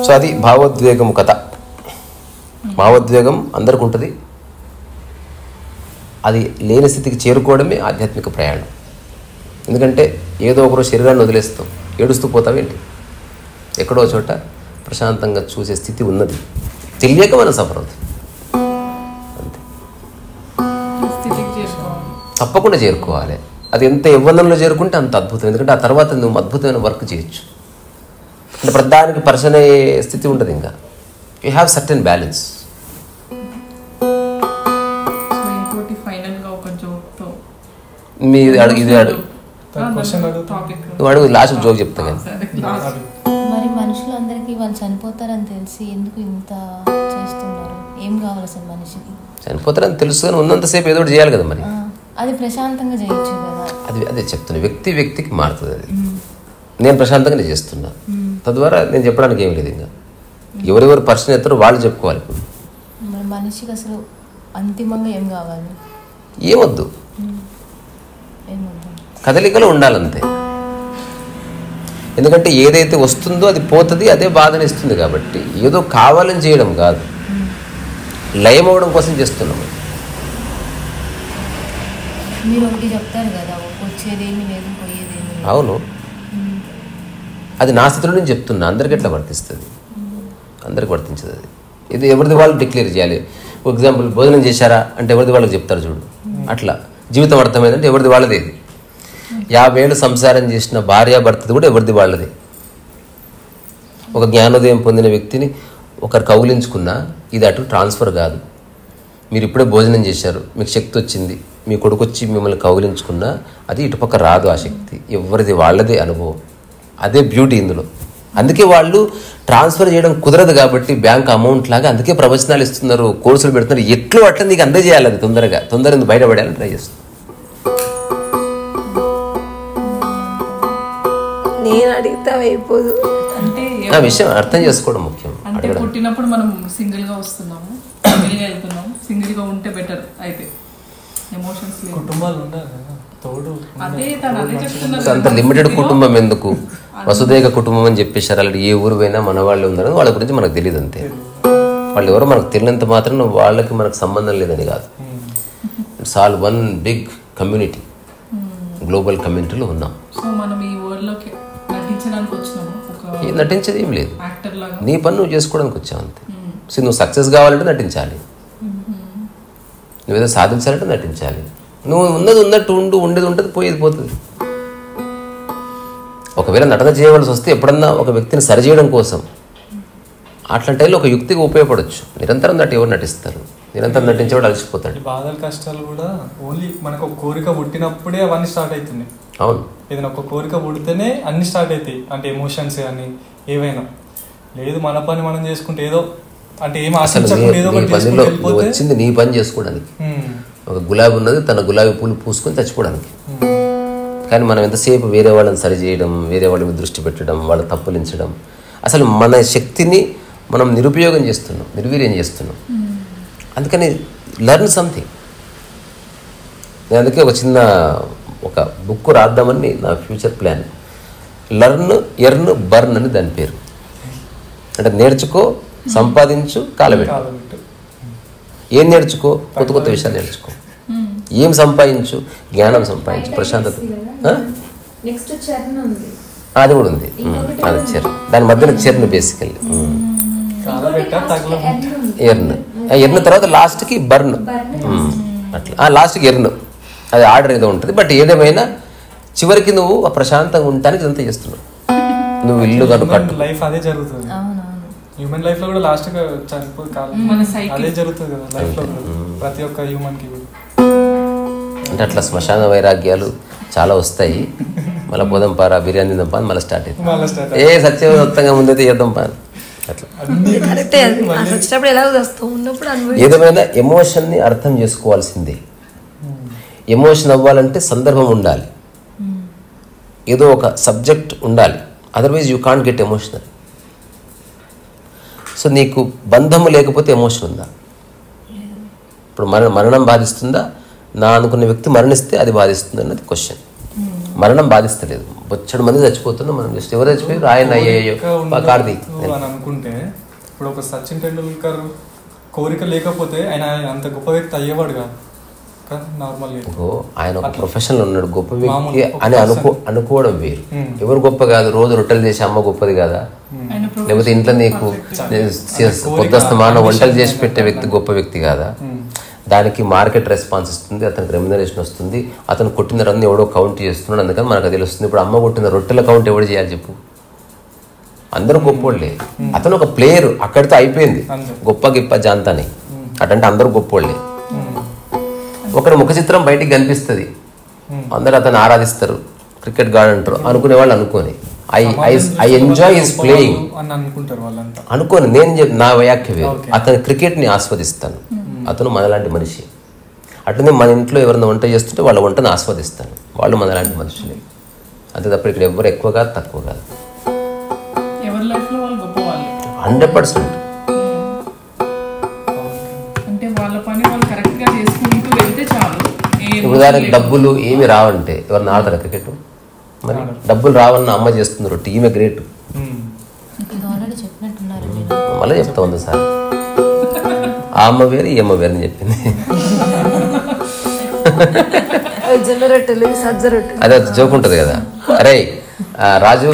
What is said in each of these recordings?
So అది భావోద్వేగం కథ. భావోద్వేగం అందరికి ఉంటుంది. అది లేని స్థితికి చేరుకోవడమే ఆధ్యాత్మిక ప్రయాణం. ఎందుకంటే ఏదో ఒకరు శరీరాన్ని వదిలేస్తాం, ఏడుస్తూ పోతావేంటి? ఎక్కడో చోట ప్రశాంతంగా చూసే స్థితి ఉన్నది, తెలియక మనం సఫర్ అవుతుంది. అంతే, తప్పకుండా చేరుకోవాలి. అది ఎంత యవ్వనంలో చేరుకుంటే అంత అద్భుతం. ఎందుకంటే ఆ తర్వాత నువ్వు అద్భుతమైన వర్క్ చేయొచ్చు. అంటే ప్రధానికి పర్సన్ అయ్యే స్థితి ఉంటుంది. ఇంకా యూ హ్యావ్ సర్టెన్ బ్యాలెన్స్. ఇది అడుగు నువ్వు అడుగు, లాస్ట్ జోక్ చెప్తా. కానీ మరి మనుషులందరికీ వాళ్ళు చనిపోతారని తెలిసి ఎందుకు ఇంత చేస్తున్నారు? ఏం కావాలి అసలు మనిషికి? చనిపోతారని తెలుసు కానీ ఉన్నంతసేపు ఏదో ఒకటి చేయాలి కదా. మరి అది ప్రశాంతంగా చేయొచ్చు కదా. అదే చెప్తున్నా, వ్యక్తికి మారుతుంది. అది నేను ప్రశాంతంగానే చేస్తున్నా. తద్వారా నేను చెప్పడానికి ఏం లేదు. ఇంకా ఎవరెవరు పర్సన్ ఎత్తారో వాళ్ళు చెప్పుకోవాలి. మరి మనిషికి అసలు అంతిమంగా ఏం కావాలి? ఏమొద్దు, కదలికలో ఉండాలంతే. ఎందుకంటే ఏదైతే వస్తుందో అది పోతుంది, అదే బాధని ఇస్తుంది. కాబట్టి ఏదో కావాలని చేయడం కాదు, లయం అవడం కోసం చేస్తున్నాము. మీరు ఒకటి చెప్తారు కదా, వచ్చేదేమి లేదు పోయేదేమి. అవును, అది నా స్థితిలో నేను చెప్తున్నా. అందరికి ఎట్లా వర్తిస్తుంది? అందరికి వర్తించదు. అది ఇది ఎవరిది వాళ్ళు డిక్లేర్ చేయాలి. ఫర్ ఎగ్జాంపుల్, భోజనం చేశారా అంటే ఎవరిది వాళ్ళకి చెప్తారు చూడు. అట్లా జీవితం అర్థమైందంటే ఎవరిది వాళ్ళది. 50 ఏళ్ళు సంసారం చేసిన భార్యాభర్తది కూడా ఎవరిది వాళ్ళది. ఒక జ్ఞానోదయం పొందిన వ్యక్తిని ఒకరు కౌలించుకున్నా ఇది అటు ట్రాన్స్ఫర్ కాదు. మీరు ఇప్పుడే భోజనం చేశారు, మీకు శక్తి వచ్చింది, మీ కొడుకు వచ్చి మిమ్మల్ని కౌలించుకున్నా అది ఇటుపక్క రాదు. ఆ శక్తి ఎవరిది వాళ్ళదే అనుభవం. అదే బ్యూటీ ఇందులో. అందుకే వాళ్ళు ట్రాన్స్ఫర్ చేయడం కుదరదు. కాబట్టి బ్యాంక్ అమౌంట్ లాగా అందుకే ప్రవచనాలు ఇస్తున్నారు, కోర్సులు పెడుతున్నారు. ఎట్లు అట్లా నీకు అందజేయాలి. అది తొందరగా బయటపడేయాలని ట్రై చేస్తుంది. నేను అడిగితే అయిపోదు. ఆ విషయం అర్థం చేసుకోవడం ముఖ్యం. అంటే పుట్టినప్పుడు మనం సింగిల్ గా వస్తున్నాము, సింగిల్ గా వెళ్తున్నాము. సింగిల్ గా ఉంటే బెటర్. అయితే ఎమోషన్స్ లేవు, కుటుంబాలు ఉండాలి కదా తోడు. అదే అంత లిమిటెడ్ కుటుంబం ఎందుకు? వసుదైక కుటుంబం అని చెప్పేశారు. అలాంటి ఏ ఊరు పోయినా మన వాళ్ళు ఉన్నారని వాళ్ళ గురించి మనకు తెలియదు. అంతే. వాళ్ళు ఎవరో మనకు తెలియనంత మాత్రం వాళ్ళకి మనకు సంబంధం లేదని కాదు. It's all one big community, global కమ్యూనిటీలో ఉన్నాం. సో మనం ఈ వరల్డ్ లోకి నటించడానికి వచ్చినాము. నటించేది ఏం లేదు, నీ పని నువ్వు చేసుకోవడానికి వచ్చావు అంతే. సో నువ్వు సక్సెస్ కావాలంటే నటించాలి, నువ్వేదో సాధించాలంటే నటించాలి. నువ్వు ఉన్నది ఉన్నట్టు ఉండు, ఉండేది ఉంటుంది, పోయేది పోతుంది. ఒకవేళ నటన చేయవలసి వస్తే ఎప్పుడన్నా ఒక వ్యక్తిని సరిచేయడం కోసం అట్లాంటి టైంలో ఒక యుక్తిగా ఉపయోగపడవచ్చు. నిరంతరం ఎవరు నటిస్తారు? నిరంతరం నటించేవాడు అలసిపోతాడు. బాధలు కష్టాలు కూడా ఓన్లీ మనకు ఒక కోరిక పుట్టినప్పుడే అవన్నీ స్టార్ట్ అవుతున్నాయి. అవును, ఏదైనా ఒక కోరిక పుడితేనే అన్ని స్టార్ట్ అవుతాయి. అంటే ఎమోషన్స్ కానీ ఏవైనా. లేదు మన పని మనం చేసుకుంటే ఏదో అంటే ఏం ఆశించకుండా ఏదో వచ్చింది నీ పని చేసుకోవడానికి. ఒక గులాబీ ఉన్నది, తన గులాబీ పూలు పూసుకొని చచ్చిపోవడానికి. కానీ మనం ఎంతసేపు వేరే వాళ్ళని సరిచేయడం, వేరే వాళ్ళ మీద దృష్టి పెట్టడం, వాళ్ళ తప్పులించడం, అసలు మన శక్తిని మనం నిరుపయోగం చేస్తున్నాం, నిర్వీర్యం చేస్తున్నాం. అందుకని లెర్న్ సంథింగ్. నేను అందుకే ఒక బుక్ రాద్దామని నా future plan. Learn, earn, burn అని దాని పేరు. అంటే నేర్చుకో, సంపాదించు, కాలబెట్టు. ఏం నేర్చుకో? కొత్త కొత్త విషయాలు నేర్చుకో. ఏం సంపాదించు? జ్ఞానం సంపాదించు, ప్రశాంతత. అది కూడా ఉంది. అది చెర్న్, దాని మధ్యన చెర్న్ బేసికల్లీ. ఎర్న్ తర్వాత లాస్ట్కి బర్న్. అట్లా లాస్ట్కి ఎర్న్, అది ఆర్డర్ ఏదో ఉంటుంది. బట్ ఏదేమైనా చివరికి నువ్వు ప్రశాంతంగా ఉండటానికి ఇదంతా చేస్తున్నావు. నువ్వు ఇల్లు కట్టు. లైఫ్ అదే జరుగుతుంది. హ్యూమన్ లైఫ్ లో కూడా లాస్ట్ గా అదే జరుగుతుంది కదా లైఫ్ లో ప్రతి ఒక్క హ్యూమన్ కి. అంటే అట్లా శ్మశాన వైరాగ్యాలు చాలా వస్తాయి. మళ్ళీ పోదాం పారా, బిర్యానీ తిందాం పా, మళ్ళీ స్టార్ట్ అవుతుంది. ఏ సత్యవంతంగా ముందైతే చేద్దాం పా. అట్లా ఏదేమైనా ఎమోషన్ని అర్థం చేసుకోవాల్సిందే. ఎమోషన్ అవ్వాలంటే సందర్భం ఉండాలి, ఏదో ఒక సబ్జెక్ట్ ఉండాలి. Otherwise you can't get emotional. So నీకు బంధము లేకపోతే ఎమోషన్ ఉందా? ఇప్పుడు మరణం బాధిస్తుందా? నా అనుకున్న వ్యక్తి మరణిస్తే అది బాధిస్తుంది అన్నది క్వశ్చన్. మరణం బాధిస్తలేదు, బొచ్చడు మంది చచ్చిపోతున్నాం, మనం జస్ట్ ఎవరు చచ్చిపోయారు, ఆయన అయ్యో కార్తీక్ అని అనుకుంటే ఇప్పుడు ఒక సచిన్ టెండూల్కర్ కోరిక లేకపోతే ఆయన అంత గొప్ప వ్యక్తి అయ్యేవాడు కాదు. ఆయన ఒక ప్రొఫెషనల్ ఉన్నాడు, గొప్ప వ్యక్తి అని అనుకోవడం వేరు. ఎవరు గొప్ప కాదు, రోజు రొట్టెలు చేసి అమ్మ గొప్పది కదా, లేకపోతే ఇంట్లో నీకు పొద్దుస్తమాన వంటలు చేసి పెట్టే వ్యక్తి గొప్ప వ్యక్తి కాదా. దానికి మార్కెట్ రెస్పాన్స్ ఇస్తుంది, అతనికి రెమ్యునరేషన్ వస్తుంది, అతను కొట్టిన రన్ను ఎవడో కౌంట్ చేస్తున్నాడు, అందుకని మనకు తెలుస్తుంది. ఇప్పుడు అమ్మ కొట్టిన రొట్టెల కౌంట్ ఎవడు చేయాలి చెప్పు, అందరూ గొప్పోళ్ళే. అతను ఒక ప్లేయర్, అక్కడితో అయిపోయింది. గొప్ప గిప్ప జాంతాని అటంటే అందరూ గొప్పోళ్ళే. ఒకటి ముఖ చిత్రం బయటికి కనిపిస్తుంది, అందరూ అతను ఆరాధిస్తారు, క్రికెట్ గాడ్ అంటారు అనుకునే వాళ్ళు అనుకోని ఐ ఎంజాయ్ హిస్ ప్లేయింగ్ అనుకోని, నేను నా వ్యాఖ్య అతను క్రికెట్ని ఆస్వాదిస్తాను, అతను మనలాంటి మనిషి. అట్లనే మన ఇంట్లో ఎవరైనా వంట చేస్తుంటే వాళ్ళ వంటను ఆస్వాదిస్తాను, వాళ్ళు మనలాంటి మనుషులే. అంతే తప్ప ఇక్కడ ఎవరు ఎక్కువ కాదు తక్కువ కాదు, 100%. ఉదాహరణకి డబ్బులు ఏమి రావంటే ఎవరిని ఆడతారా క్రికెట్, మరి డబ్బులు రావన్న అమ్మ చేస్తున్నారు, టీమే గ్రేట్. మళ్ళీ చెప్తా ఉంది సార్, ఆ అమ్మ వేరు ఈ అమ్మ వేరు అని చెప్పింది. అదే జోక్ ఉంటుంది కదా, అరే రాజు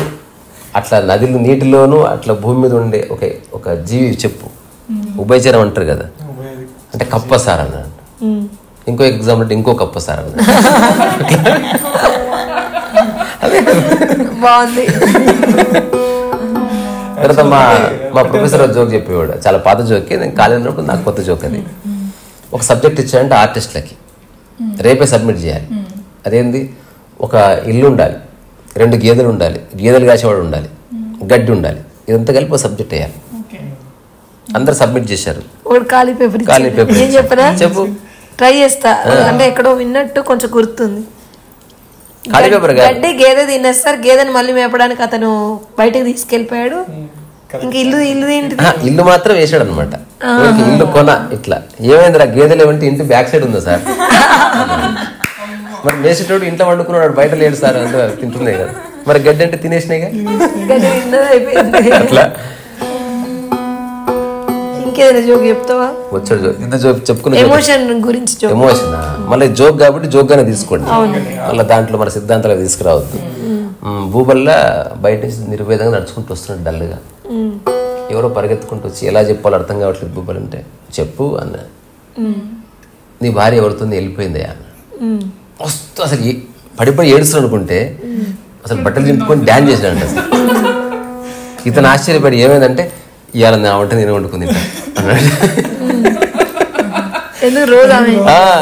అట్లా నదులు నీటిలోనూ అట్లా భూమి మీద ఉండే ఒక జీవి చెప్పు, ఉభయచరం అంటారు కదా, అంటే కప్ప సార్ అన్నాడు. ఇంకో ఎగ్జాంపుల్ అంటే ఇంకో కప్ప సార్ అన్నాడు. బాగుంది. తర్వాత మా ప్రొఫెసర్ జోక్ చెప్పేవాడు, చాలా పాత జోకే, నేను కాలేజ్ ఉన్నప్పుడు నాకు కొత్త జోక్ అది. ఒక సబ్జెక్ట్ ఇచ్చాడంటే ఆర్టిస్టులకి రేపే సబ్మిట్ చేయాలి. అదేంది, ఒక ఇల్లు ఉండాలి, 2 గేదెలు ఉండాలి, గేదెలు కాసేవాడు ఉండాలి, గడ్డి ఉండాలి, ఇదంతా కలిపి ఒక సబ్జెక్ట్ వేయాలి. అందరు సబ్మిట్ చేశారు. ఖాళీ పేపర్ ఏం చెప్పనా చెప్పు, ట్రై చేస్తా, అంటే ఎక్కడో విన్నట్టు కొంచెం గుర్తుంది. ఖాళీ పేపర్ గడ్డి గేదె తినేస్తారు, గేదెని మళ్ళీ మేపడానికి అతను బయటకు తీసుకెళ్లిపోయాడు. ఇంక ఇల్లు మాత్రం వేసాడు అనమాట. ఇల్లు కొన ఇట్లా ఏమైందిరా, గేదెలు ఏమంటే ఇంటి బ్యాక్ సైడ్ ఉందా సార్, మరి మేసేటోడు ఇంట్లో వండుకున్నాడు, బయట లేడు సార్, అంటే తింటున్నాయి కదా, మరి గడ్డి అంటే తినేసినాయిగా అట్లా. ఇంకేదైనా జోక్ చెప్తావా? వచ్చాడు జోక్, ఇంత జోక్ చెప్పుకున్నా, ఎమోషన్ గురించి. ఎమోషన్ మళ్ళీ జోక్ కాబట్టి జోక్ గానే తీసుకోండి, మళ్ళీ దాంట్లో మన సిద్ధాంతాలు తీసుకురావద్దు. భూబల్లా బయట నుంచి నిర్వేదంగా నడుచుకుంటూ వస్తున్నాడు డల్గా. ఎవరో పరిగెత్తుకుంటూ వచ్చి ఎలా చెప్పాలో అర్థం కావట్లేదు భూబల్ అంటే, చెప్పు అన్న, నీ భార్య ఎవరితో వెళ్ళిపోయింది అన్న. వస్తూ అసలు పడిపోయి ఏడుస్తున్నాడు అనుకుంటే అసలు బట్టలు చింపుకొని డ్యాన్స్ చేసినాడు. అసలు ఇతను ఆశ్చర్యపడి ఏమైందంటే, ఇవాళ నా వంట నేను వండుకుంది అన్నాడు.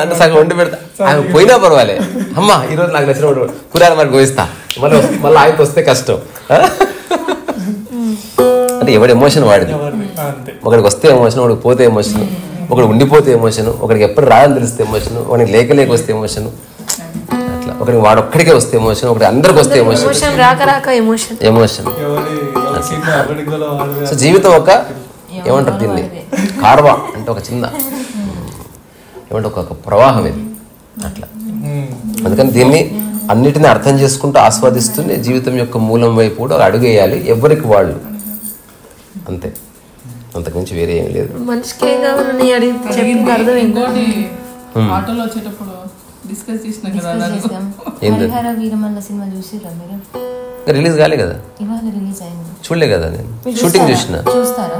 అంటే సగం వండి పెడతా, ఆమె పోయినా పర్వాలే, అమ్మ ఈరోజు నాకు నచ్చిన కూరగాయలు మరి గోయిస్తా, మళ్ళీ ఆయనతో వస్తే కష్టం. అంటే ఎవడి ఎమోషన్ వాడిది, ఒకడికి వస్తే ఎమోషన్, ఒకడికి పోతే ఎమోషన్, ఒకడు ఉండిపోతే ఎమోషన్, ఒకడికి ఎప్పుడు రాదని తెలిస్తే ఎమోషన్, ఒకడికి లేక వస్తే ఎమోషన్, అట్లా ఒకడికి వాడొక్కడికే వస్తే ఎమోషన్, ఒకటి అందరికి వస్తే ఎమోషన్. సో జీవితం ఒక ఏమంటారు దీన్ని, కార్వా అంటే ఒక చిన్న ఏమంటే ఒక ప్రవాహం ఇది అట్లా. అందుకని దీన్ని అన్నిటిని అర్థం చేసుకుంటూ ఆస్వాదిస్తూనే జీవితం యొక్క మూలం వైపు కూడా అడుగు వేయాలి, ఎవరికి వాళ్ళు, అంతే, అంతకుమించి వేరే ఏం లేదు. ఆటోలో వచ్చేటప్పుడు డిస్కస్ చేసినాం కదా, రిలీజ్ కాలే కదా, చూడలే కదా, నేను షూటింగ్ చూసినా. చూస్తాను,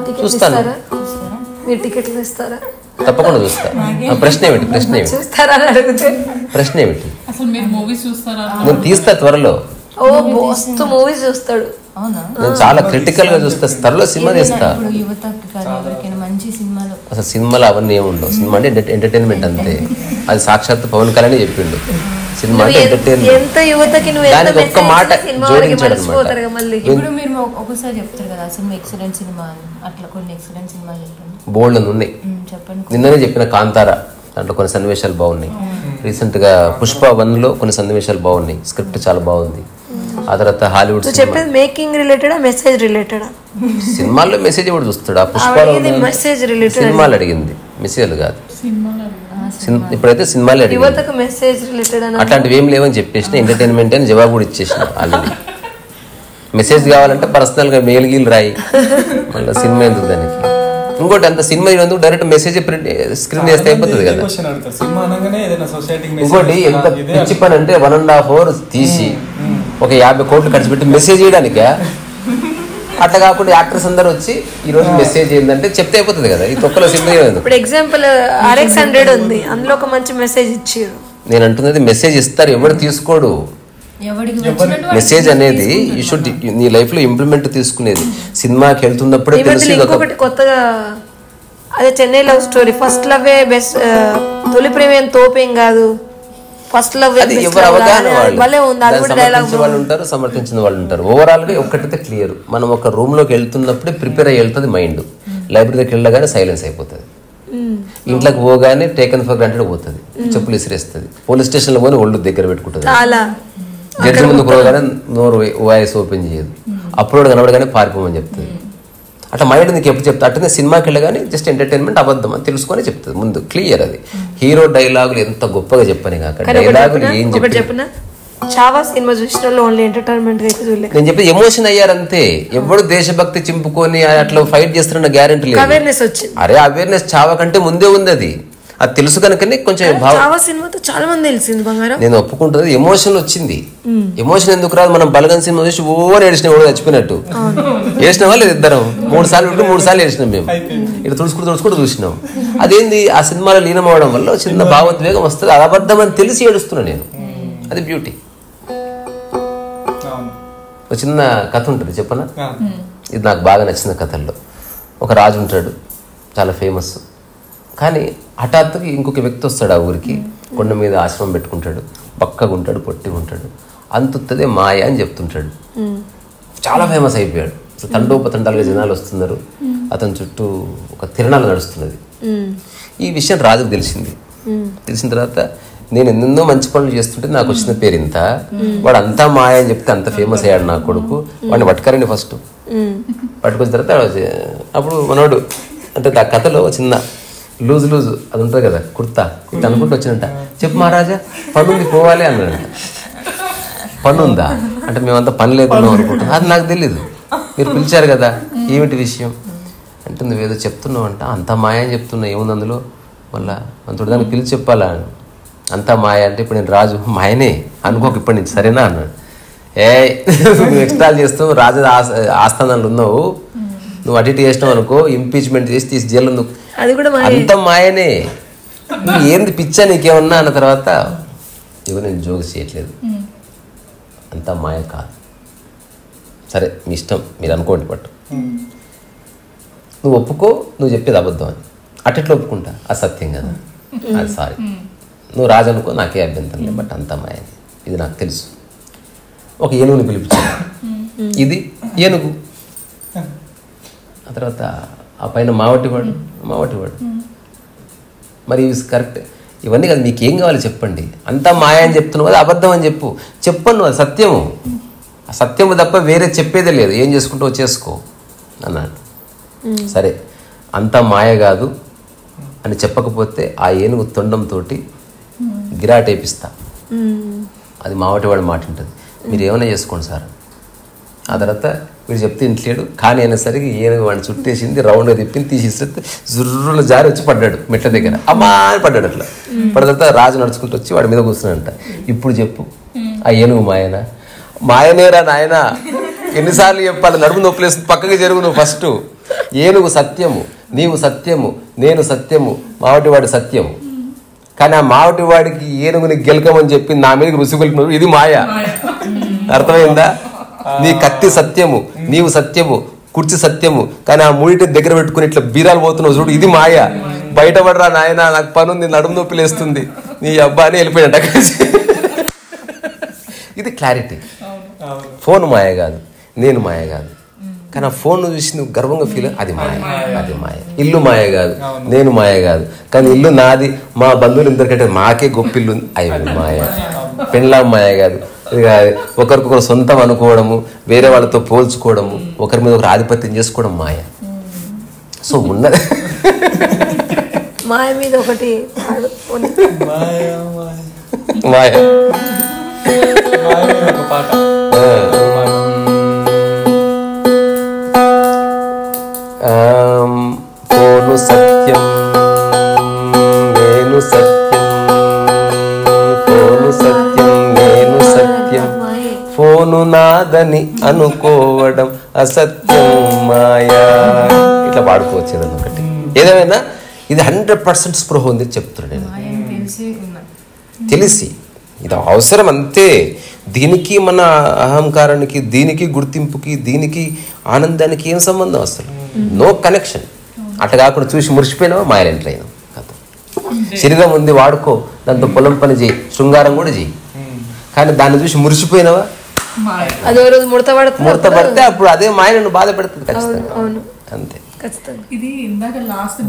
టికెట్లు ఇస్తారా? తప్పకుండా చూస్తా. ప్రశ్న ఏమిటి, ప్రశ్న ఏమిటి? నేను తీస్తా త్వరలో. మూవీస్ చూస్తాడు, నేను చాలా క్రిటికల్ గా చూస్తా, త్వరలో సినిమా తీస్తా. అసలు సినిమాలో అవన్నీ ఏముండవు, సినిమా అంటే ఎంటర్టైన్మెంట్ అంతే. అది సాక్షాత్ పవన్ కళ్యాణ్ చెప్పిండు, సినిమా అంటే ఎంటర్టైన్మెంట్, దానికి ఒక్క మాట జోడించాడు అనమాట. బోల్డ్ ఉన్నాయి, నిన్ననే చెప్పిన కాంతారా, దాంట్లో కొన్ని సన్నివేశాలు బాగున్నాయి. రీసెంట్ గా పుష్ప 1లో కొన్ని సన్నివేశాలు బాగున్నాయి, స్క్రిప్ట్ చాలా బాగుంది. ఆ తర్వాత Hollywood making related message related సినిమాల్లో మెసేజ్ కూడా చూస్తాడు. ఆ పుష్పలో సినిమాలు అడిగింది, మెసేజ్ కాదు. ఇప్పుడైతే సినిమాలే అడిగాను. యువతకు మెసేజ్ రిలేటెడ్ అని అట్లాంటివి ఏం లేవని చెప్పేసిన, ఎంటర్టైన్మెంట్ అని జవాబు కూడా ఇచ్చేసిన ఆల్రెడీ. మెసేజ్ కావాలంటే పర్సనల్గా మెయిల్ గీలు రాయి, మళ్ళీ సినిమా ఎందుకు దానికి. ఇంకోటి అంత సినిమా ఎందుకు డైరెక్ట్ మెసేజ్ ప్రింట్ స్క్రీన్ చేస్తే అయిపోతుంది కదా. ఇంకోటి ఎంత పిచ్చి పని అంటే 1.5 hours తీసి ఒక 50 కోట్లు ఖర్చు పెట్టి మెసేజ్ చేయడానికే. అట్లా కాకుండా యాక్టర్స్ అందరూ వచ్చి ఈ రోజు మెసేజ్ ఏంటంటే చెప్తే అయిపోతుంది కదా. ఈ తొక్కలో సినిమా ఇప్పుడు ఎగ్జాంపుల్ RX100 ఉంది, అందులో ఒక మంచి మెసేజ్ ఇచ్చారు. నేను అంటున్నది మెసేజ్ ఇస్తారు, ఎవరు తీసుకోడు. మెసేజ్ అనేది యూ షుడ్ నీ లైఫ్ లో ఇంప్లిమెంట్ తీసుకునేది. సినిమాకి వెళ్తున్నప్పుడే తెలుసు. ఇంకొకటి కొత్తగా అదే Chennai love story, first love best, తొలి ప్రేమ తోపేం కాదు, ఫస్ట్ లవ్ ఎవరు అవగాహన వాళ్ళు ఉంటారు, సమర్థించిన వాళ్ళు ఉంటారు. ఓవరాల్ గా ఒక్కటైతే క్లియర్, మనం ఒక రూమ్ లోకి వెళ్తున్నప్పుడే ప్రిపేర్ అయ్యి వెళ్తుంది మైండ్. లైబ్రరీకి వెళ్ళగానే సైలెన్స్ అయిపోతుంది, ఇంట్లోకి పోగానే టేకన్ ఫర్ గ్రాంటెడ్ పోతుంది, చెప్పులు ఇసిరేస్తుంది, పోలీస్ స్టేషన్ లో పోని ఒళ్ళు దగ్గర పెట్టుకుంటుంది, జడ్జి ముందుకు పోగానే నోరు వాయిస్ ఓపెన్ చేయదు, అప్పుడు కనబడగానే పారిపోమని చెప్తుంది. అట్లా మైండ్ నీకు ఎప్పుడు చెప్తా. అట్లనే సినిమాకి వెళ్ళగానే జస్ట్ ఎంటర్టైన్మెంట్ అబద్ధం అని తెలుసుకొని చెప్తుంది ముందు క్లియర్. అది హీరో డైలాగులు ఎంత గొప్పగా చెప్పని కాక డైలాగులు ఏం చెప్పిన చావా సినిమా చూసిన ఓన్లీ ఎంటర్టైన్మెంట్ అయితే చూడలేదు. నేను చెప్పి ఎమోషన్ అయ్యారంతే. ఎవడు దేశభక్తి చింపుకొని అట్లా ఫైట్ చేస్తున్న గ్యారెంటీ లేదు. అవేర్నెస్ వచ్చింది. అరే అవేర్నెస్ చావా కంటే ముందే ఉంది. అది తెలుసు కనుకనే కొంచెం సినిమాతో చాలా మంది తెలిసింది బంగారం. నేను ఒప్పుకుంటుంది, ఎమోషన్ వచ్చింది. ఎమోషన్ ఎందుకు రాదు? మనం బలగన్ సినిమా చూసి ఓ ఏడిచిన కూడా చచ్చిపోయినట్టు ఏడిసిన వాళ్ళు ఇద్దరం 3 సార్లు 3 సార్లు ఏడిచినాం మేము. ఇట్లా తుడుచుకుంటూ చూసినాం. అదేంది ఆ సినిమాలో లీనం అవడం వల్ల చిన్న భావోద్వేగం వస్తుంది. అది అబద్ధం అని తెలిసి ఏడుస్తున్నా నేను. అది బ్యూటీ. ఒక చిన్న కథ ఉంటుంది చెప్పనా, ఇది నాకు బాగా నచ్చిన కథల్లో. ఒక రాజు ఉంటాడు, చాలా ఫేమస్. కానీ హఠాత్తుగా ఇంకొక వ్యక్తి వస్తాడు ఆ ఊరికి. కొండ మీద ఆశ్రమం పెట్టుకుంటాడు, బక్కగా ఉంటాడు, పొట్టిగా ఉంటాడు. అంతుత్తదే మాయ అని చెప్తుంటాడు. చాలా ఫేమస్ అయిపోయాడు. తండోపతండాలుగా జనాలు వస్తున్నారు. అతని చుట్టూ ఒక తిరణాలు నడుస్తున్నది. ఈ విషయం రాజుకు తెలిసింది. తెలిసిన తర్వాత నేను ఎన్నెన్నో మంచి పనులు చేస్తుంటే నాకు వచ్చిన పేరు ఇంత, వాడు అంతా మాయ అని చెప్తే అంత ఫేమస్ అయ్యాడు నా కొడుకు, వాడిని పట్టుకరండి ఫస్ట్. పట్టుకొచ్చిన తర్వాత అప్పుడు మనోడు అంటే ఆ కథలో చిన్న లూజ్ అది ఉంటుంది కదా, కుర్తా అనుకుంటూ వచ్చినట్ట. చెప్పు మహారాజా పనుంది పోవాలి అన్నాడంట. పనుందా అంటే మేమంతా పని లేకున్నాం అనుకుంటాం. అది నాకు తెలీదు, మీరు పిలిచారు కదా ఏమిటి విషయం అంటే నువ్వేదో చెప్తున్నావు అంట. అంతా మాయ అని చెప్తున్నా, ఏముంది అందులో? మళ్ళా అంతుడు దాన్ని పిలిచి చెప్పాలా? అంతా మాయ అంటే ఇప్పుడు నేను రాజు మాయనే అనుకోక ఇప్పటి నుంచి, సరేనా అన్నాడు. నువ్వు ఎక్స్ట్రాల్ చేస్తావు, రాజు ఆస్థానాలు ఉన్నావు, నువ్వు అటు ఇటు చేసినావు అనుకో, ఇంపీచ్మెంట్ చేసి తీసి జైలు నువ్వు అంత మాయనే, నువ్వు ఏంది పిచ్చా నీకేమన్నా అన్న తర్వాత ఇవి నేను జోక్స్ చేయట్లేదు, అంత మాయ కాదు, సరే మీ ఇష్టం మీరు అనుకోండి, పట్టు నువ్వు ఒప్పుకో, నువ్వు చెప్పేది అబద్ధం అని. అట్లా ఒప్పుకుంటా, అది సత్యం కదా, అది సారీ, నువ్వు రాజు అనుకో, నాకే అభ్యంతరం లేదు, బట్ అంత మాయని ఇది నాకు తెలుసు. ఒక ఏనుగుని పిలిపించాను, ఇది ఏనుగు. ఆ తర్వాత ఆ పైన మావటివాడు మరి కరెక్ట్ ఇవన్నీ కదా, మీకేం కావాలి చెప్పండి. అంతా మాయ అని చెప్తున్నావు కదా, అబద్ధం అని చెప్పను, అది సత్యము, ఆ సత్యము తప్ప వేరే చెప్పేదే లేదు, ఏం చేసుకుంటావు చేసుకో అన్నాడు. సరే అంతా మాయ కాదు అని చెప్పకపోతే ఆ ఏనుగు తొండంతో గిరాట్ వేపిస్తా, అది మావటివాడు మాట ఉంటుంది, మీరు ఏమైనా చేసుకోండి సార్. ఆ తర్వాత వీడు చెప్తే ఇంట్లేడు, కానీ అనేసరికి ఏనుగు వాడిని చుట్టేసింది, రౌండ్గా తిప్పింది, తీసిస్తే జుర్రులు జారి వచ్చి పడ్డాడు మెట్ల దగ్గర, అమ్మా అని పడ్డాడు. అట్లా పడిన తర్వాత రాజు నడుచుకుంటూ వచ్చి వాడి మీద కూర్చున్నాడంట. ఇప్పుడు చెప్పు ఆ ఏనుగు మాయనా? మాయనేరా నాయనా, ఎన్నిసార్లు చెప్పాలి, నడుము నొప్పులేస్తుంది, పక్కకి జరుగు నువ్వు ఫస్ట్. ఏనుగు సత్యము, నీవు సత్యము, నేను సత్యము, మావటివాడి సత్యము. కానీ ఆ మావటివాడికి ఏనుగుని గెలకమని చెప్పి నా మీదకి రుసిగొలుపున్నారు, ఇది మాయ. అర్థమైందా? నీ కత్తి సత్యము, నీవు సత్యము, కుర్చీ సత్యము, కానీ ఆ మూడిటి దగ్గర పెట్టుకుని ఇట్లా బీరాలు పోతున్నావు చూడు, ఇది మాయ. బయటపడరా నాయన, నాకు పని ఉంది, నడుము నొప్పి లేస్తుంది, నీ అబ్బా అని వెళ్ళిపోయాడు. ఇది క్లారిటీ. ఫోన్ మాయ కాదు, నేను మాయ కాదు, కానీ ఆ ఫోన్ చూసి నువ్వు గర్వంగా ఫీల్ అది మాయ, అది మాయ. ఇల్లు మాయ కాదు, నేను మాయ కాదు, కానీ ఇల్లు నాది, మా బంధువులు ఇద్దరికంటే మాకే గొప్పిల్లు, అవి మాయ. పెళ్ళాం మాయ కాదు, ఒకరికొకరు సొంతం అనుకోవడము, వేరే వాళ్ళతో పోల్చుకోవడము, ఒకరి మీద ఒకరు ఆధిపత్యం చేసుకోవడం మాయ. సో ఉన్నది మాయ మీద ఒకటి పాడు. మాయ మాయ మాయ మాయ ఒక పాట. ఫోను సత్యం నేను సత్యం, ఫోను సత్యం నేను సత్యం, ఫోను నాదని అనుకోవడం అసత్యం మాయా. ఇట్లా పాడుకోవచ్చు ఏదైనా ఒకటి. ఏదేమైనా ఇది 100% స్పృహ ఉంది చెప్తున్నాడు నేను. తెలిసి ఇది అవసరం అంతే. దీనికి మన అహంకారానికి, దీనికి గుర్తింపుకి, దీనికి ఆనందానికి ఏం సంబంధం అసలు? No connection. అట్లా కాకుండా చూసి మురిసిపోయినావా మాయలు ఎంటర్ అయినావు. శరీరం ఉంది వాడుకో, దాంతో పొలం పని చేయి, శృంగారం కూడా చేయి. కానీ దాన్ని చూసి మురిసిపోయినావా, అదో రోజు ముడత పడితే అప్పుడు అదే మాయ నన్ను బాధ పెడుతుంది ఖచ్చితంగా. అంతే. ఇది ఇందాక లాస్ట్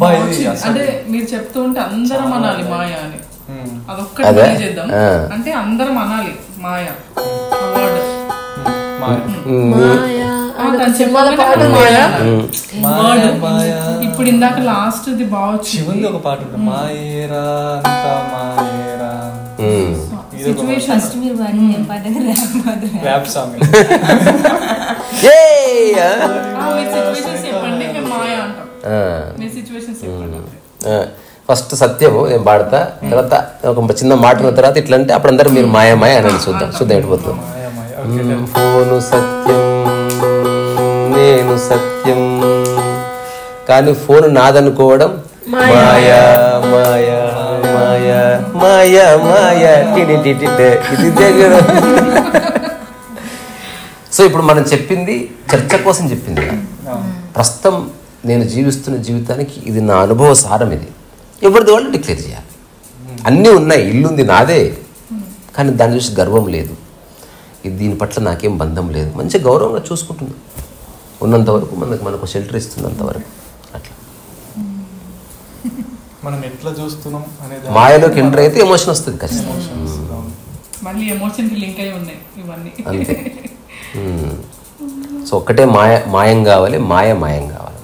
అంటే మీరు చెప్తూ ఉంటే అందరం అనాలి మాయ అని, అదొక్కటి చేద్దాం. అంటే అందరం అనాలి మాయ వర్డ్. ఇప్పుడు ఇందాక లాస్ట్ ది బాగా శివుంది ఒక పాట ఉంటుంది, మాయేరా అంతా మాయేరా. Rap song. ఫస్ట్ సత్యము నేను పాడతా, తర్వాత ఒక చిన్న మాట తర్వాత ఇట్లా అంటే అప్పుడు అందరూ మీరు మాయ మాయ అని చూద్దాం ఎడిపోతాం. ఫోను సత్యం నేను సత్యం, కానీ ఫోన్ నాదనుకోవడం మాయా మాయా మాయా మాయా మాయా. ఇది దగ్గర. సో ఇప్పుడు మనం చెప్పింది చర్చ కోసం చెప్పింది. ప్రస్తుతం నేను జీవిస్తున్న జీవితానికి ఇది నా అనుభవ సారం. ఇది ఎవరిది వాళ్ళు డిక్లేర్ చేయాలి. అన్నీ ఉన్నాయి, ఇల్లుంది నాదే, కానీ దాన్ని చూసి గర్వం లేదు. ఇది దీని పట్ల నాకేం బంధం లేదు, మంచి గౌరవంగా చూసుకుంటున్నాం. ఉన్నంతవరకు మనకు షెల్టర్ ఇస్తుంది అంతవరకు. అట్లా మనం ఎట్లా చూస్తున్నాం అనేది మాయలోకి ఎంటర్ అయితే ఎమోషన్ వస్తుంది ఖచ్చితంగా. మళ్ళీ ఎమోషన్ కి లింక్ అయి ఉన్నాయి ఇవన్నీ. అంతే. సో ఒక్కటే మాయం కావాలి, మాయం కావాలి.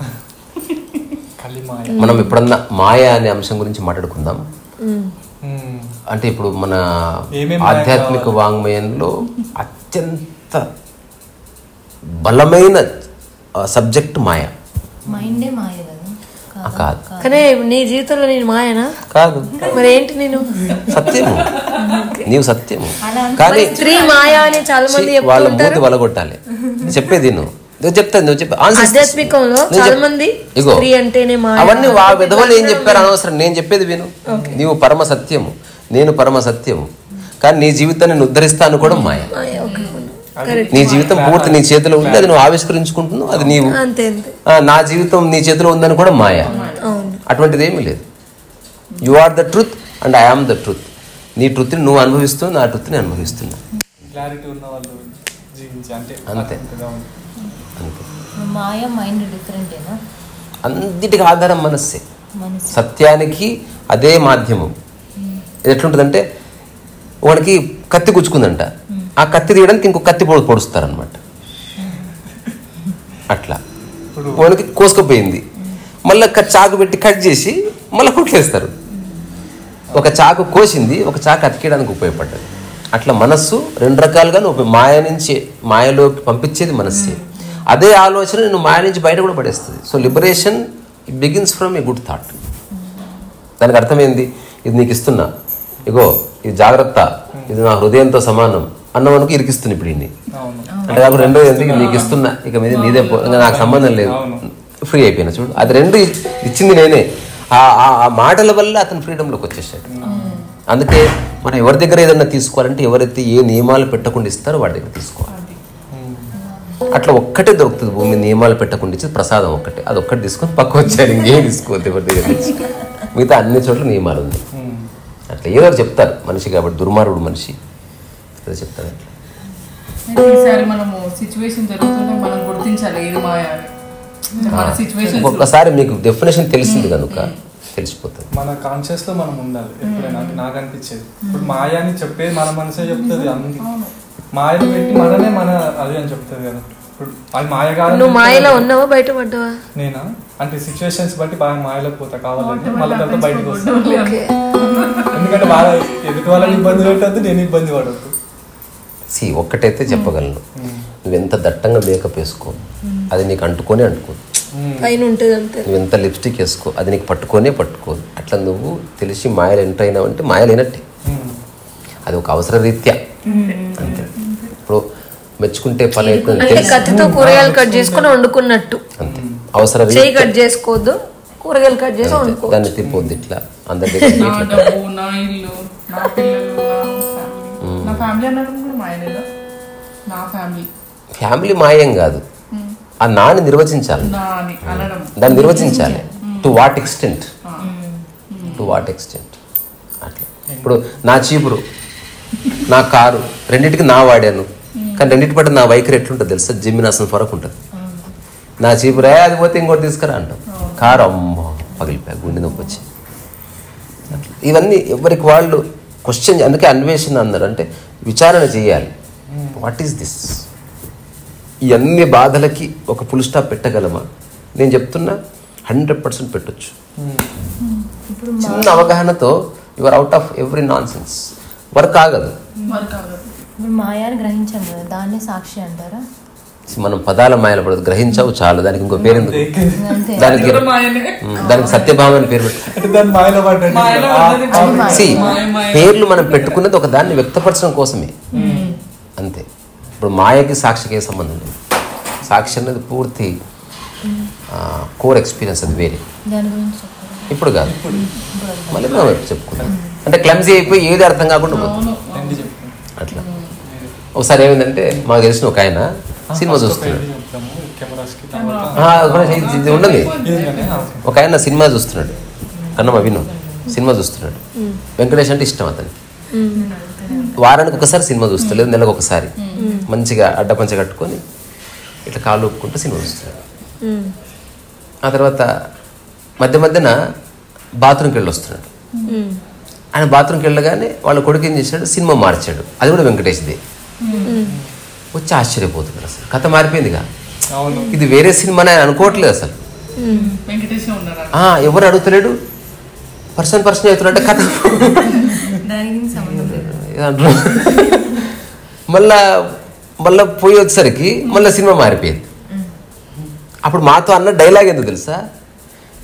మనం ఎప్పుడన్నా మాయ అనే అంశం గురించి మాట్లాడుకుందాం. అంటే ఇప్పుడు మన ఆధ్యాత్మిక వాంగ్మయంలో అత్యంత బలమైన సబ్జెక్ట్ మాయ. మైండే మాయ కాదు. కానీ నీ జీవితంలో నేను మాయనా కాదు, మరి ఏంటి? నేను సత్యము, నీవు సత్యము. కానీ మాయ అని చాలా మంది వాళ్ళ మూతి వలగొట్టాలి. చెప్పేది నువ్వు చెప్తాను, నువ్వు చెప్పే ఆధ్యాత్మికంలో చాలా మంది స్త్రీ అంటేనే మాయ. అవన్నీ విధవలు ఏం చెప్పారు అనవసరం. నేను చెప్పేది విను. నీవు పరమ సత్యము, నేను పరమ సత్యము, కానీ నీ జీవితాన్ని నేను ఉద్ధరిస్తాను కూడా మాయ. నీ జీవితం పూర్తి నీ చేతిలో ఉంది, అది నువ్వు ఆవిష్కరించుకుంటున్నావు, అది నీవు. నా జీవితం నీ చేతిలో ఉందని కూడా మాయ. అటువంటిది ఏమీ లేదు. You are the truth and I am the truth. నీ ట్రూత్ని నువ్వు అనుభవిస్తూ, నా ట్రూత్ని అనుభవిస్తున్నా. అంతే. మాయ మైండ్ డిఫరెంటేనా? అన్నిటికీ ఆధారం మనస్సే. సత్యానికి అదే మాధ్యమం. ఇది ఎట్లుంటుందంటే, వాడికి కత్తి గుచ్చుకుందంట, ఆ కత్తి తీయడానికి ఇంకో కత్తి పొడుస్తారనమాట. అట్లా వాడికి కోసుకుపోయింది, మళ్ళీ చాకు పెట్టి కట్ చేసి మళ్ళీ కుట్లేస్తారు. ఒక చాకు కోసింది, ఒక చాకు అతికేయడానికి ఉపయోగపడ్డది. అట్లా మనస్సు రెండు రకాలుగా నువ్వు మాయ నుంచి మాయలోకి పంపించేది మనస్సే. అదే ఆలోచన నేను మాయ నుంచి బయట కూడా పడేస్తుంది. So liberation it begins from a good thought. దానికి అర్థమైంది, ఇది నీకు ఇస్తున్నా, ఇగో ఇది జాగ్రత్త, ఇది నా హృదయంతో సమానం అన్నవనుకు ఇరికిస్తుంది. ఇప్పుడు ఇన్ని అంటే నాకు రెండోది ఎందుకు నీకు ఇస్తున్నా, ఇక మీద నీదే, నాకు సంబంధం లేదు, ఫ్రీ అయిపోయినా. చూడు, అది రెండు ఇచ్చింది నేనే. ఆ మాటల వల్ల అతను ఫ్రీడంలోకి వచ్చేసాడు. అందుకే మనం ఎవరి దగ్గర ఏదన్నా తీసుకోవాలంటే ఎవరైతే ఏ నియమాలు పెట్టకుండా ఇస్తారో వాడి దగ్గర తీసుకోవాలి. అట్లా ఒక్కటే దొరుకుతుంది భూమి, నియమాలు పెట్టకుండా ఇచ్చేది ప్రసాదం ఒక్కటే. అది ఒక్కటి తీసుకొని పక్క వచ్చారు, ఇంకేం తీసుకోవద్దు ఎవరి దగ్గర నుంచి. మిగతా అన్ని చోట్ల నియమాలు ఉంది. అట్లా ఏదో చెప్తారు మనిషి కాబట్టి, దుర్మార్గుడు మనిషి అదే చెప్తారు. ఈసారి మనము సిచ్యువేషన్ జరుగుతుంటే మనం గుర్తించాలి ఏది మాయ అని. ఒక్కసారి మీకు డెఫినేషన్ తెలిసింది కనుక తెలిసిపోతుంది. మన కాన్షియస్ లో మనం ఉండాలి ఎప్పుడైనా. నాకు అనిపించేది ఇప్పుడు మాయ అని చెప్పేది మన మనసే చెప్తుంది. మాయలు పెట్టి మననే మన అది అని చెప్తుంది కదా. ఇప్పుడు అది మాయ కాదు. నువ్వు మాయలో ఉన్నావా బయట పడ్డావా? నేనా అంటే సిచ్యువేషన్స్ బట్టి బాగా మాయలోకి పోతా కావాలంటే మళ్ళీ తర్వాత బయటకు వస్తాను. ఎందుకంటే బాగా ఎదుటి వాళ్ళని ఇబ్బంది పెట్టద్దు, నేను ఇబ్బంది పడద్దు. ఒక్కటైతే చెప్పగలను, నువ్వెంత దట్టంగా మేకప్ వేసుకో అది నీకు అంటుకోదు, పైన ఉంటుంది అంతే. నువ్వెంత లిప్స్టిక్ వేసుకో అది నీకు పట్టుకోదు. అట్లా నువ్వు తెలిసి మాయలు ఎంటర్ అయినావంటే మాయలైనట్టే. అది ఒక అవసర రీత్యా అంతే. ఇప్పుడు మెచ్చుకుంటే పని అంటే కత్తితో కూరగాయలు కట్ చేసుకుని వండుకున్నట్టు అంతే. అవసర చేయి కట్ చేసుకోవద్దు, కూరగాయలు కట్ చేసి వండుకో. దాన్ని తిప్పొద్దు ఇట్లా అందరి నా డబ్బు, నా ఇల్లు, నా పిల్లలు, నా ఫ్యామిలీ అన్నట్టు మాయలేదా? నా ఫ్యామిలీ మాయం కాదు, ఆ నాని నిర్వచించాలి, దాన్ని నిర్వచించాలి. టు వాట్ ఎక్స్టెంట్ అట్లా. ఇప్పుడు నా చీపురు, నా కారు రెండింటికి నా వాడాను, కానీ రెండింటి పట్ల నా వైఖరి ఎట్లుంటుంది తెలుసా? జిమ్మినాసం వరకు ఉంటుంది. నా చీపురే అది పోతే ఇంకోటి తీసుకురా అంటాం, కారు అమ్మ పగిలిపోయా గుండె నొప్పి వచ్చి. ఇవన్నీ ఎవరికి వాళ్ళు క్వశ్చన్, అందుకే అన్వేషణ అన్నారు, అంటే విచారణ చేయాలి. What is this? ఈ అన్ని బాధలకి ఒక ఫుల్ స్టాప్ పెట్టగలమా? నేను చెప్తున్నా 100% పెట్టొచ్చు. చిన్న అవగాహనతో your out of every non sense. Work ఆగదు. ఇప్పుడు మాయాన్ని గ్రహించాం కదా, దాన్ని సాక్షి అంటారా? మనం పదాల మాయలు పడదు, గ్రహించావు చాలు, దానికి ఇంకో పేరు ఎందుకు? దానికి సత్యభామ అని పేరు పేర్లు మనం పెట్టుకున్నది ఒక దాన్ని వ్యక్తపరచడం కోసమే అంతే. ఇప్పుడు మాయకి సాక్షికి ఏ సంబంధం లేదు. సాక్షి అనేది పూర్తి కోర్ ఎక్స్పీరియన్స్, అది వేరే. ఇప్పుడు కాదు, మళ్ళీ మనం చెప్పుకున్నాం. అంటే క్లమ్జీ అయిపోయి ఏది అర్థం కాకుండా పోతుంది అట్లా. ఒకసారి ఏమైందంటే మాకు తెలిసిన ఒక ఆయన సినిమా చూస్తున్నాడు, ఇది ఉండదు, ఒక ఆయన సినిమా చూస్తున్నాడు, కన్నమ్మ విను సినిమా చూస్తున్నాడు. వెంకటేష్ అంటే ఇష్టం అతను. వారానికి ఒకసారి సినిమా చూస్తాడు, లేదు నెలకు ఒకసారి మంచిగా అడ్డపంచ కట్టుకొని ఇట్లా కాళ్ళు ఒప్పుకుంటూ సినిమా చూస్తున్నాడు. ఆ తర్వాత మధ్యన బాత్రూమ్కి వెళ్ళి వస్తున్నాడు. ఆయన బాత్రూమ్కి వెళ్ళగానే వాళ్ళ కొడుకు ఏం చేశాడు, సినిమా మార్చాడు, అది కూడా వెంకటేష్దే. వచ్చి ఆశ్చర్యపోతున్నాడు, అసలు కథ మారిపోయిందిగా, ఇది వేరే సినిమా అని అనుకోవట్లేదు అసలు. ఎవరు అడుగుతలేడు, పర్సన్ అవుతున్నాడు కథ. మళ్ళా పోయి వచ్చేసరికి మళ్ళీ సినిమా మారిపోయింది. అప్పుడు మాతో అన్న డైలాగ్ ఎందుకు తెలుసా,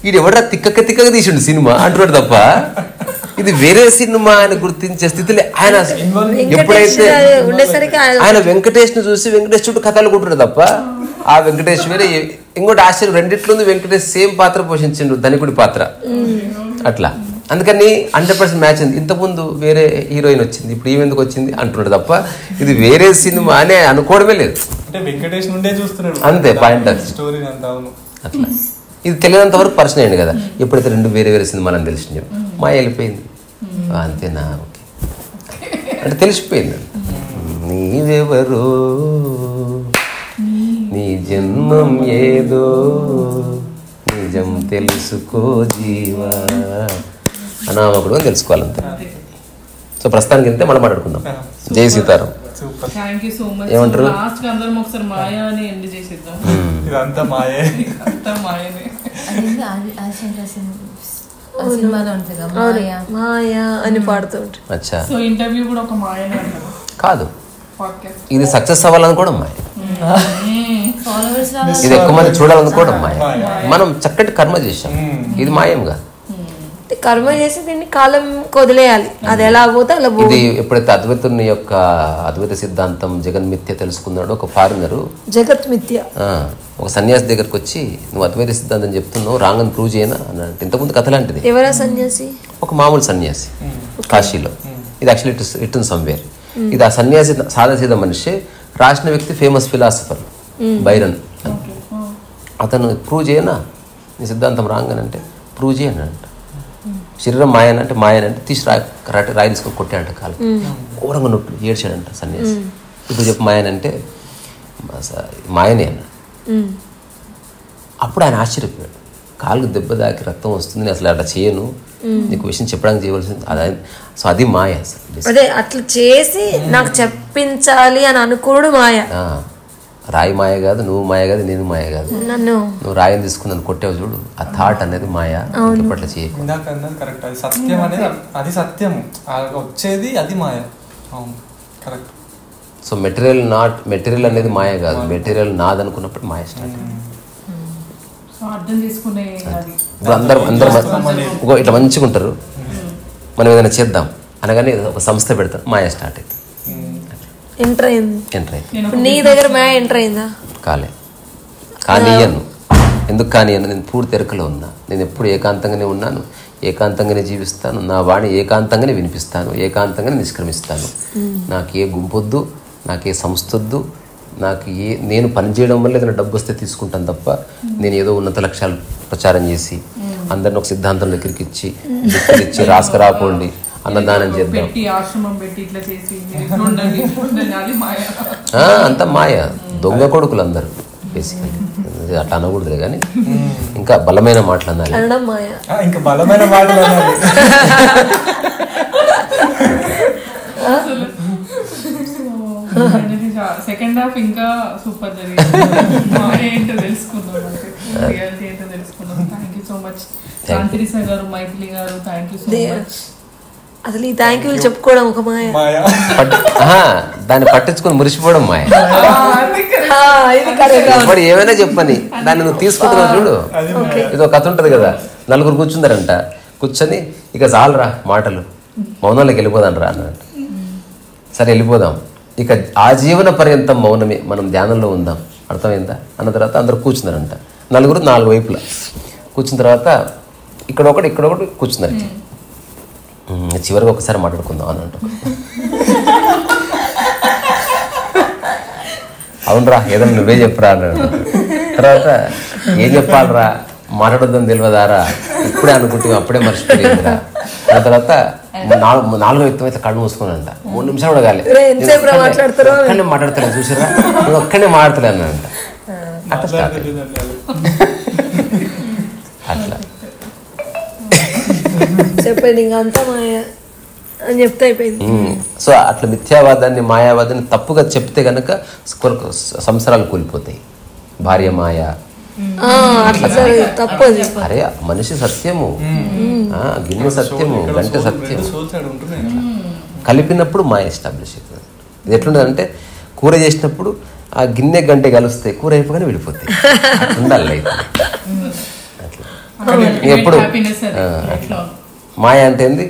వీడు ఎవడరా తిక్కగా తీసిండు సినిమా అంటున్నాడు తప్ప ఇది వేరే సినిమా అని గుర్తించే స్థితిలో ఆయన ఎప్పుడైతే ఆయన వెంకటేష్ ను చూసి వెంకటేష్ చుట్టూ కథలుకుంటున్నాడు తప్ప ఆ వెంకటేష్ వేరే. ఇంకోటి ఆశ్చర్యం, రెండిట్లో వెంకటేష్ సేమ్ పాత్ర పోషించిండు, ధనికుడి పాత్ర అట్లా. అందుకని 100% మ్యాచ్ ఉంది. ఇంతకుముందు వేరే హీరోయిన్ వచ్చింది, ఇప్పుడు ఈమె ఎందుకు వచ్చింది అంటున్నాడు తప్ప ఇది వేరే సినిమా అనే అనుకోవడమే లేదు. అంతే పాయింట్ అట్లా. ఇది తెలియనంత వరకు పరిచయం అయ్యింది కదా. ఎప్పుడైతే రెండు వేరే సినిమాలు అని తెలిసింది, మాయ వెళ్ళిపోయింది. అంతేనా, ఓకే అంటే తెలిసిపోయింది. నీవెవరో నీ జన్మం ఏదో నిజం తెలుసుకో జీవా అనామకుడు అని తెలుసుకోవాలంతే. సో ప్రస్తుతానికి ఇంతే, మళ్ళీ మాట్లాడుకుందాం. జై సీతారాం. ఏమంటారు? ఇదంతా మాయే, మాయా అని పాడుతుంటారు. కాదు, ఇది సక్సెస్ అవ్వాలనుకోవడం మాయ, ఇది ఎక్కువ మంది చూడాలనుకోవడం మాయ. మనం చక్కటి కర్మ చేశాం, ఇది మాయం కాదు. కర్మ చేసి దీన్ని కాలం వదిలేయాలి, అది ఎలా పోతే అలా. ఇది ఎప్పుడైతే అద్వైతుని యొక్క అద్వైత సిద్ధాంతం జగన్మిథ్య తెలుసుకున్నాడో ఒక ఫారినరు, జగత్ మిథ్య, ఒక సన్యాసి దగ్గరకు వచ్చి నువ్వు అద్వైత సిద్ధాంతం చెప్తున్నావు, రాంగ్ అని ప్రూవ్ చేయనా అన్నట్టు. ఇంతకుముందు కథ లాంటిది. ఎవరా సన్యాసి? ఒక మామూలు సన్యాసి కాశీలో. ఇది యాక్చువల్లీ ఇట్ ఇన్ సమ్వేర్. ఇది ఆ సన్యాసి సాదాసీద మనిషి, రాసిన వ్యక్తి ఫేమస్ ఫిలాసఫర్ బైరన్. అతను ప్రూవ్ చేయనా నీ సిద్ధాంతం రాంగ్ అని అంటే ప్రూవ్ చేయనంట. శరీరం మాయనంటే మాయనంటే తీసి రాయి తీసుకొని కొట్టాడంట, కాలు ఘోరంగా నొప్పి ఏడ్చాడంట సన్యాసి. ఇప్పుడు చెప్పు మాయనంటే మాయనే అన్నాడు. అప్పుడు ఆయన ఆశ్చర్యపోయాడు, కాలుకు దెబ్బ దాకి రక్తం వస్తుంది, నేను అసలు అట్లా చేయను, నీకు విషయం చెప్పడానికి చేయవలసింది అదే. సో అది మాయ అసలు. అదే అట్లా చేసి నాకు చెప్పించాలి అని అనుకోడు మాయ. రాయి మాయ కాదు, నువ్వు మాయ కాదు, నేను మాయ కాదు. నువ్వు రాయిని తీసుకుని నన్ను కొట్టావు చూడు, ఆ థాట్ అనేది మాయ. ఇప్పట్లో చేయకు. ఇందాక అన్నది కరెక్ట్, అది సత్యం అనేది అది సత్యము, వచ్చేది అది మాయ. అవును కరెక్ట్. సో మెటీరియల్ అనేది మాయ కాదు, మెటీరియల్ నాదనుకున్నప్పుడు మాయ స్టార్ట్. అర్థం చేసుకునే ఇప్పుడు అందరూ ఇట్లా మంచిగా ఉంటారు, మనం ఏదైనా చేద్దాం అనగానే ఒక సంస్థ పెడతాం, మాయ స్టార్ట్ అవుతుంది. ఎంటర్ అయింది. నీ దగ్గర మాయ ఎంటర్ అయిందా? కానీయను. ఎందుకు కానీయను? నేను పూర్తి ఎరుకలో ఉన్నా. నేను ఎప్పుడు ఏకాంతంగానే ఉన్నాను, ఏకాంతంగానే జీవిస్తాను, నా వాణి ఏకాంతంగానే వినిపిస్తాను, ఏకాంతంగానే నిష్క్రమిస్తాను. నాకు ఏ గుంపొద్దు, నాకు ఏ సంస్థ వద్దు, నాకు నేను పనిచేయడం వల్ల ఏదైనా డబ్బు వస్తే తీసుకుంటాను తప్ప నేను ఏదో ఉన్నత లక్ష్యాలు ప్రచారం చేసి అందరిని ఒక సిద్ధాంతంలో ఇరికిచ్చి ఇచ్చి రాసుకురాపోండి, అన్నదానం చేద్దాం, అంత మాయ. దొంగ కొడుకులు అందరూ బేసికలీ. అట్లా అనకూడదులే కానీ ఇంకా బలమైన మాటలు అనాలి. ఇంకా బలమైన మాటలు అనాలి. సెకండ్ హాఫ్ ఇంకా సూపర్ జరిగింది. ఏంటో తెలుసుకున్నాం, రియాలిటీ ఏంటో తెలుసుకున్నాం. థ్యాంక్ యూ సో మచ్ శాంతిరిస గారు, మైథిలి గారు, థ్యాంక్ యూ సో మచ్. అసలు ఈ థ్యాంక్ యూ చెప్పుకోవడం ఒక మాయ. దాన్ని పట్టించుకొని మురిసిపోవడం మాయ. ఇప్పుడు ఏమైనా చెప్పని దాన్ని నువ్వు తీసుకుంటున్నావు చూడు. ఇది ఒక కథ ఉంటది కదా, నలుగురు కూర్చుందరంట, కూర్చొని ఇక చాలరా మాటలు, మౌనంలోకి వెళ్ళిపోదాం రా అన్నట్టు. సరే వెళ్ళిపోదాం, ఇక ఆజీవన పర్యంతం మౌనమే, మనం ధ్యానంలో ఉందాం, అర్థమైందా అన్న తర్వాత అందరూ కూర్చున్నారంట. నలుగురు 4 వైపులా కూర్చున్న తర్వాత ఇక్కడొకటి కూర్చున్నారు. చివరికి ఒకసారి మాట్లాడుకుందాం అని అంట. అవునరా ఏదన్నా నువ్వే చెప్పురా అన్నాడు. తర్వాత ఏం చెప్పాలరా, మాట్లాడొద్దని తెలియదారా, ఇప్పుడే అనుకుంటే అప్పుడే మర్చిపోయిందిరా. దాని తర్వాత 4వ వ్యక్తి అయితే కళ్ళు మూసుకున్నానంట. 3 నిమిషాలు కూడా కాలేదు, ఒక్కనే మాట్లాడతాను చూసారా, నేను ఒక్కనే మాట్లాడతలే అన్నాడంట. అట్లా స్టార్ట్ అట్లా చెప్పండి ఇంకా అంతా మాయ అని చెప్తే అయిపోయింది. సో అట్లా మిథ్యావాదాన్ని, మాయావాదాన్ని తప్పుగా చెప్తే కనుక సంసారాలు కూలిపోతాయి. భార్య మాయ, అరే మనిషి సత్యము, గిన్నె సత్యము, గంటె సత్యము, కలిపినప్పుడు మాయ ఎస్టాబ్లిష్ అవుతుంది. ఇది ఎట్లుండదంటే కూర చేసినప్పుడు ఆ గిన్నె గంటె కలుస్తాయి, కూర అయిపోగానే విడిపోతాయి. ఉండాలి ఎప్పుడు మాయ అంటే ఏంది,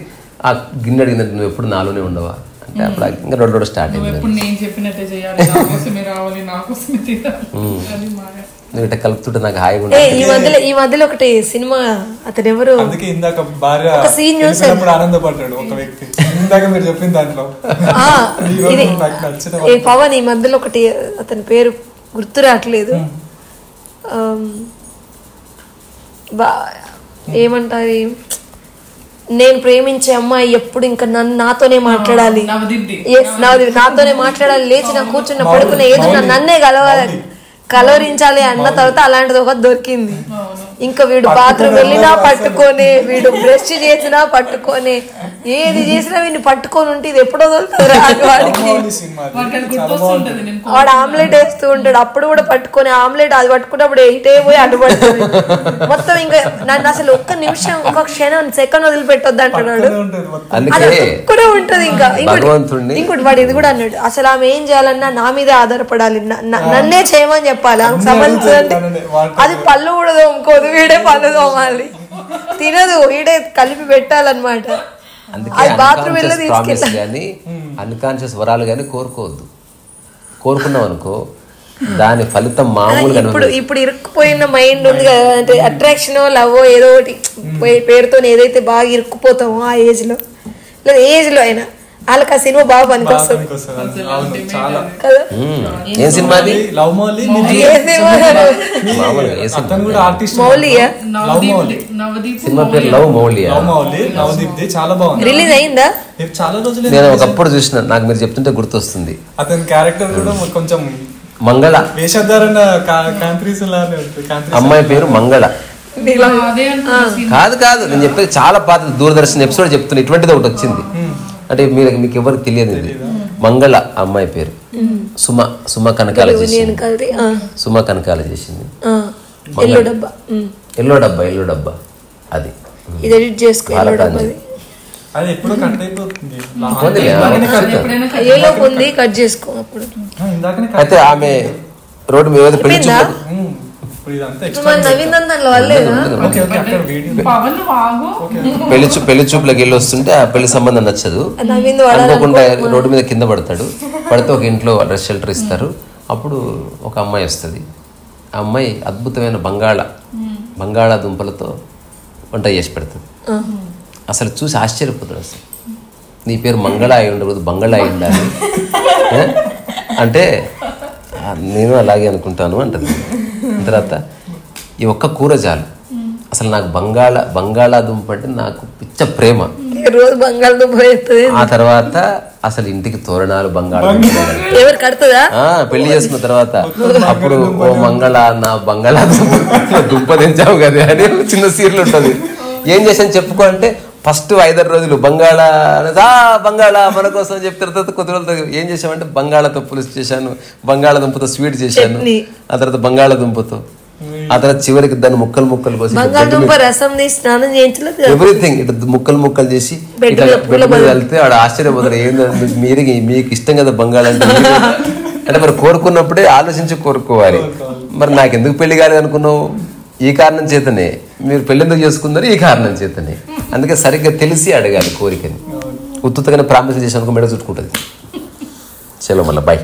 ఆ గిన్నె అడిగినట్టు నువ్వు ఎప్పుడు నాలోనే ఉండవా అంటే అప్పుడు ఇంకా రెండు స్టార్ట్ అయింది. నువ్వు ఇట్లా కలుపుతుంటే నాకు హాయిగా ఉంటుంది. ఈ మధ్యలో ఒకటి సినిమా, అతను ఎవరు ఇందాక భార్య ఆనందపడ్డాడు ఒక వ్యక్తి, ఇందాక మీరు చెప్పిన దాంట్లో పవన్. ఈ మధ్యలో ఒకటి, అతని పేరు గుర్తు రావట్లేదు, ఏమంటారు, నేను ప్రేమించే అమ్మాయి ఎప్పుడు ఇంకా నాతోనే మాట్లాడాలి, నాతోనే మాట్లాడాలి, లేచి నా కూర్చున్న పడుకునే ఏదో నన్నే కలవరించాలి అన్న తర్వాత అలాంటిది ఒకటి దొరికింది. ఇంకా వీడు బాత్రూమ్ వెళ్ళినా పట్టుకొని, వీడు బ్రష్ చేసినా పట్టుకొని, ఏది చేసినా వీడిని పట్టుకొని ఉంటే ఇది ఎప్పుడో దొరుకుతుంది వాడికి. వాడు ఆమ్లెట్ వేస్తూ ఉంటాడు, అప్పుడు కూడా పట్టుకొని ఆమ్లెట్ అది పట్టుకున్నప్పుడు ఇటే పోయి అడ్డు పడుతుంది మొత్తం. ఇంకా నన్ను అసలు ఒక్క నిమిషం, ఒక క్షణం, సెకండ్ వదిలిపెట్టొద్దు అంటున్నాడు. అది కూడా ఉంటది. ఇంకా ఇంకోటి వాడు ఇది కూడా అన్నాడు, అసలు ఆమె ఏం చేయాలన్నా నా మీదే ఆధారపడాలి, నన్నే చేయమని చెప్పాలి. అది పళ్ళు కూడా తోముకోదు, వీడే పళ్ళు తోమాలి, తినదు, వీడే కలిపి పెట్టాలన్నమాట. అది బాత్రూమ్ వెళ్ళి తీసుకెళ్ళాలి. అన్కాన్షియస్ వరాలు కానీ కోరుకోవద్దు. కోరుకున్నాం అనుకో దాని ఫలితం మామూలుగా. ఇప్పుడు ఇరుక్కుపోయిన మైండ్ ఉంది కదా, అంటే అట్రాక్షన్ లవ్ ఏదో ఒకటి పేరుతో ఏదైతే బాగా ఇరుక్కుపోతామో ఆ ఏజ్ లో, లేదా ఏజ్ లో అయినా వాళ్ళకి ఆ సినిమా బాగా పనికొస్తుంది కదా. ఏం సినిమా అది? సినిమా పేరు లవ్ మౌలి. చాలా బాగుంది. రిలీజ్ అయిందా? చాలా రోజులు నేను ఒకప్పుడు చూసిన, నాకు మీరు చెప్తుంటే గుర్తొస్తుంది. అతని క్యారెక్టర్ కూడా కొంచెం మంగళ వేషధారణ, అమ్మాయి పేరు మంగళ. కాదు నేను చెప్పేది చాలా పాత దూరదర్శన్ ఎపిసోడ్ చెప్తున్నా. ఇటువంటిది ఒకటి వచ్చింది అంటే మీకు ఎవరికి తెలియదు. ఇది మంగళ అమ్మాయి పేరు. సుమ కనకాల చేసింది. సుమ కనకాల చేసింది. ఎల్లో డబ్బా అది ఎడిట్ చేసుకో. అది ఎప్పుడు కట్ అయిపోతుంది. కట్ చేసుకో. అప్పుడు అయితే ఆమె రోడ్డు మీద పెళ్లి చూపులకు వెళ్ళి వస్తుంటే ఆ పెళ్లి సంబంధం నచ్చదు, అనుకోకుండా రోడ్డు మీద కింద పడతాడు. పడితే ఒక ఇంట్లో షెల్టర్ ఇస్తారు. అప్పుడు ఒక అమ్మాయి వస్తుంది. ఆ అమ్మాయి అద్భుతమైన బంగాళాదుంపలతో వంట చేసి పెడుతుంది. అసలు చూసి ఆశ్చర్యపోతాడు. అసలు నీ పేరు మంగళ అయి ఉండకూడదు, బంగాళ అయి ఉండాలి అంటే నేను అలాగే అనుకుంటాను అంటుంది. తర్వాత ఈ ఒక్క కూర చాలు, అసలు నాకు బంగాళాదుంప అంటే నాకు పిచ్చ ప్రేమ. రోజు బంగాళదుంప. ఆ తర్వాత అసలు ఇంటికి తోరణాలు బంగాళదుంప పెళ్లి చేసుకున్న తర్వాత అప్పుడు ఓ మంగళ నా బంగాళాదుంప తెంచావు కదా అని చిన్న సీరియల్ ఉంటుంది. ఏం చేశాను చెప్పుకో అంటే ఫస్ట్ 5-6 రోజులు బంగాళ మన కోసం చెప్తారు. తర్వాత కొద్ది రోజులతో ఏం చేసామంటే బంగాళతో పులుసు చేశాను, బంగాళదుంపతో స్వీట్ చేశాను, ఆ తర్వాత బంగాళదుంపతో, ఆ తర్వాత చివరికి దాన్ని ముక్కలు కోసి ఎవ్రీథింగ్ ఇట్లా ముక్కలు చేసి ఇట్లా వెళ్తే వాడు ఆశ్చర్యపోతారు. ఏంటంటే మీకు ఇష్టం కదా బంగాళ అంటే మరి కోరుకున్నప్పుడే ఆలోచించి కోరుకోవాలి. మరి నాకు ఎందుకు పెళ్లి కాలేదు అనుకున్నావు? ఈ కారణం చేతనే. మీరు పెళ్లి ఎందుకు చేసుకున్నారు? ఈ కారణం చేతనే. అందుకే సరిగ్గా తెలిసి అడగాలి కోరికని. ఉత్తుతగానే ప్రామిస్ చేసి అనుకో మెడ చుట్టుకుంటుంది. చలో మళ్ళీ బాయ్.